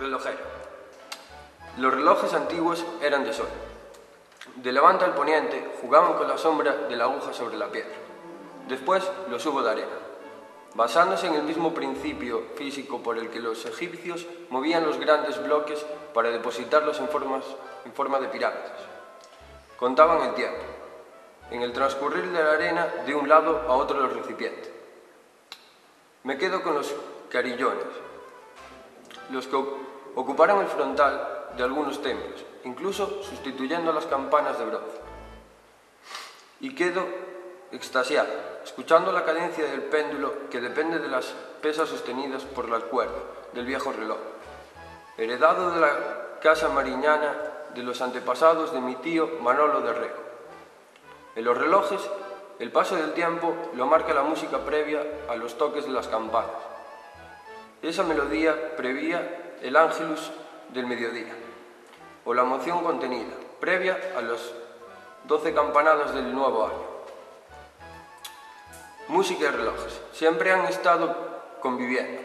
Relojero. Los relojes antiguos eran de sol. De levante al poniente jugaban con la sombra de la aguja sobre la piedra. Después los hubo de arena. Basándose en el mismo principio físico por el que los egipcios movían los grandes bloques para depositarlos en forma de pirámides. Contaban el tiempo, en el transcurrir de la arena de un lado a otro del recipiente. Me quedo con los carillones, los que ocuparon el frontal de algunos templos, incluso sustituyendo las campanas de bronce. Y quedo extasiado, escuchando la cadencia del péndulo que depende de las pesas sostenidas por la cuerda del viejo reloj, heredado de la casa mariñana de los antepasados de mi tío Manolo de Rego. En los relojes, el paso del tiempo lo marca la música previa a los toques de las campanas. Esa melodía prevía el ángelus del mediodía, o la moción contenida, previa a las 12 campanadas del nuevo año. Música y relojes siempre han estado conviviendo.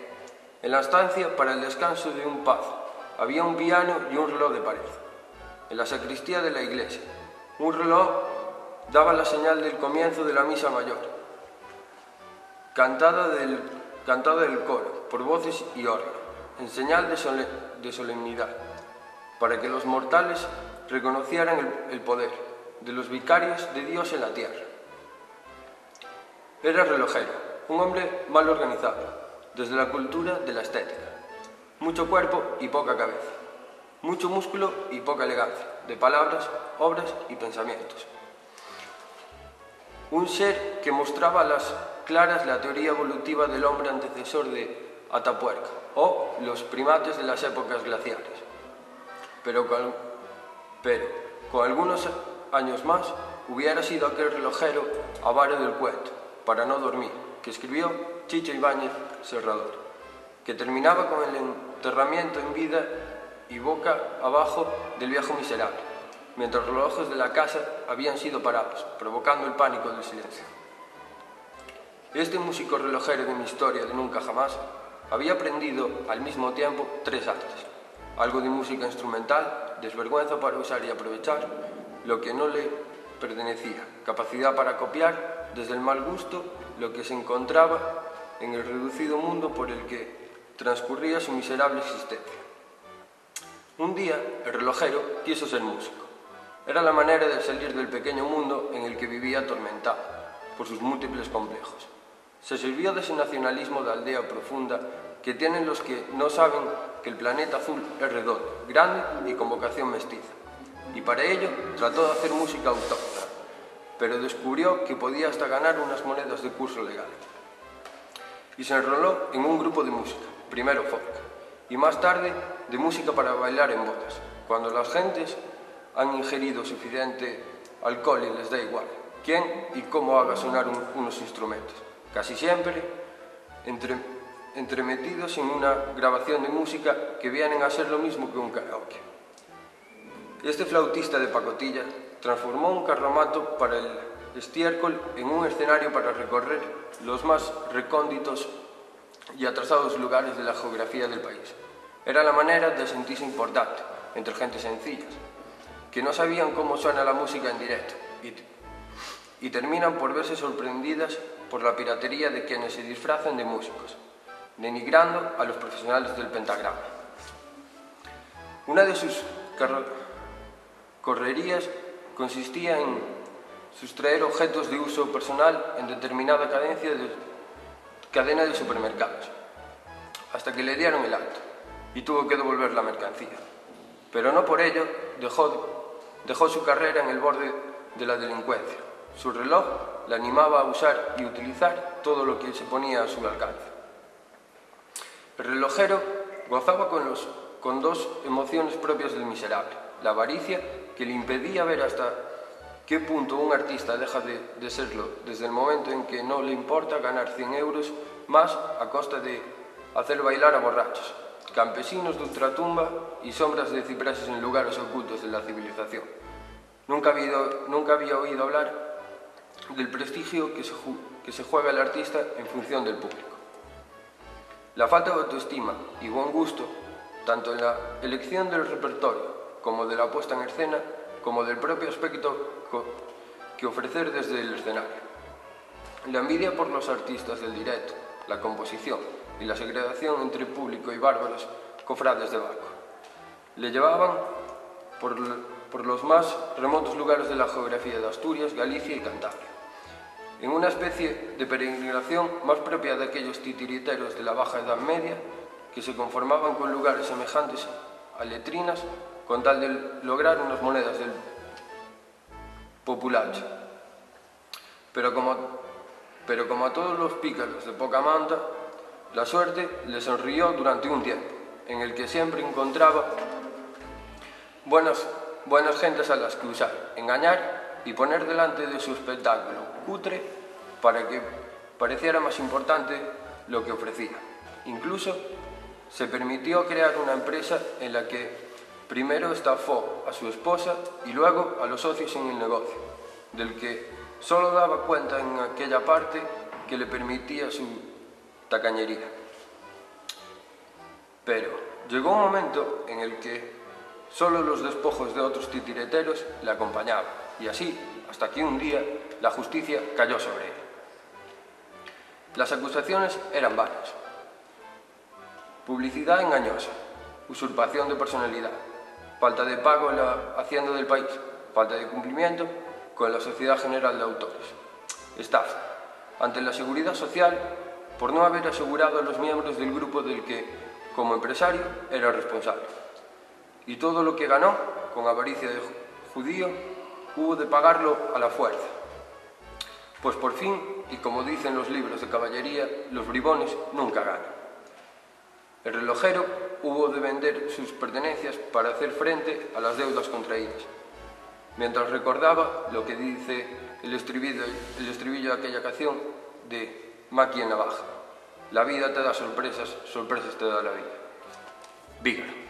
En la estancia, para el descanso de un pazo, había un piano y un reloj de pared. En la sacristía de la iglesia, un reloj daba la señal del comienzo de la misa mayor, cantada del coro, por voces y órgano, en señal de solemnidad, para que los mortales reconocieran el poder de los vicarios de Dios en la tierra. Era relojero, un hombre mal organizado, desde la cultura de la estética. Mucho cuerpo y poca cabeza, mucho músculo y poca elegancia, de palabras, obras y pensamientos. Un ser que mostraba a las claras la teoría evolutiva del hombre antecesor de Atapuerca, o los primates de las épocas glaciares. Pero con algunos años más hubiera sido aquel relojero avaro del cuento, para no dormir, que escribió Chicho Ibáñez Serrador, que terminaba con el enterramiento en vida y boca abajo del viejo miserable, mientras los relojes de la casa habían sido parados, provocando el pánico del silencio. Este músico relojero de mi historia de nunca jamás había aprendido al mismo tiempo 3 artes: algo de música instrumental, desvergüenza para usar y aprovechar lo que no le pertenecía, capacidad para copiar desde el mal gusto lo que se encontraba en el reducido mundo por el que transcurría su miserable existencia. Un día, el relojero quiso ser músico. Era la manera de salir del pequeño mundo en el que vivía atormentado por sus múltiples complejos. Se sirvió de ese nacionalismo de aldea profunda que tienen los que no saben que el planeta azul es redondo, grande y con vocación mestiza. Y para ello trató de hacer música autóctona, pero descubrió que podía hasta ganar unas monedas de curso legal. Y se enroló en un grupo de música, primero folk, y más tarde de música para bailar en bodas, cuando las gentes han ingerido suficiente alcohol y les da igual quién y cómo haga sonar unos instrumentos, casi siempre entremetidos en una grabación de música que vienen a ser lo mismo que un karaoke. Este flautista de pacotilla transformó un carromato para el estiércol en un escenario para recorrer los más recónditos y atrasados lugares de la geografía del país. Era la manera de sentirse importante entre gentes sencillas, que no sabían cómo suena la música en directo y terminan por verse sorprendidas por la piratería de quienes se disfrazan de músicos, denigrando a los profesionales del pentagrama. Una de sus correrías consistía en sustraer objetos de uso personal en determinada cadena de supermercados, hasta que le dieron el alto y tuvo que devolver la mercancía. Pero no por ello dejó su carrera en el borde de la delincuencia. Su reloj le animaba a usar y utilizar todo lo que se ponía a su alcance. El relojero gozaba con 2 emociones propias del miserable: la avaricia, que le impedía ver hasta qué punto un artista deja de serlo desde el momento en que no le importa ganar 100 euros más a costa de hacer bailar a borrachos, campesinos de ultratumba y sombras de cipreses en lugares ocultos de la civilización. Nunca había oído hablar del prestigio que se juega el artista en función del público. La falta de autoestima y buen gusto tanto en la elección del repertorio como de la puesta en escena, como del propio aspecto que ofrecer desde el escenario. La envidia por los artistas del directo, la composición y la segregación entre público y bárbaros cofrades de Baco le llevaban por los más remotos lugares de la geografía de Asturias, Galicia y Cantabria, en una especie de peregrinación más propia de aquellos titiriteros de la Baja Edad Media que se conformaban con lugares semejantes a letrinas con tal de lograr unas monedas del populacho. Pero como a todos los pícaros de poca monta, la suerte le sonrió durante un tiempo, en el que siempre encontraba buenas gentes a las que usar, engañar y poner delante de su espectáculo cutre para que pareciera más importante lo que ofrecía. Incluso se permitió crear una empresa en la que primero estafó a su esposa y luego a los socios en el negocio, del que solo daba cuenta en aquella parte que le permitía su tacañería. Pero llegó un momento en el que solo los despojos de otros titireteros le acompañaban, y así, hasta que un día la justicia cayó sobre él. Las acusaciones eran varias: publicidad engañosa, usurpación de personalidad, falta de pago en la hacienda del país, falta de cumplimiento con la Sociedad General de Autores, estafa ante la Seguridad Social por no haber asegurado a los miembros del grupo del que, como empresario, era responsable. Y todo lo que ganó, con avaricia de judío, hubo de pagarlo a la fuerza. Pues por fin, y como dicen los libros de caballería, los bribones nunca ganan. El relojero hubo de vender sus pertenencias para hacer frente a las deudas contraídas, mientras recordaba lo que dice el estribillo de aquella canción de Maki en Navaja: la vida te da sorpresas, sorpresas te da la vida. Vígaro.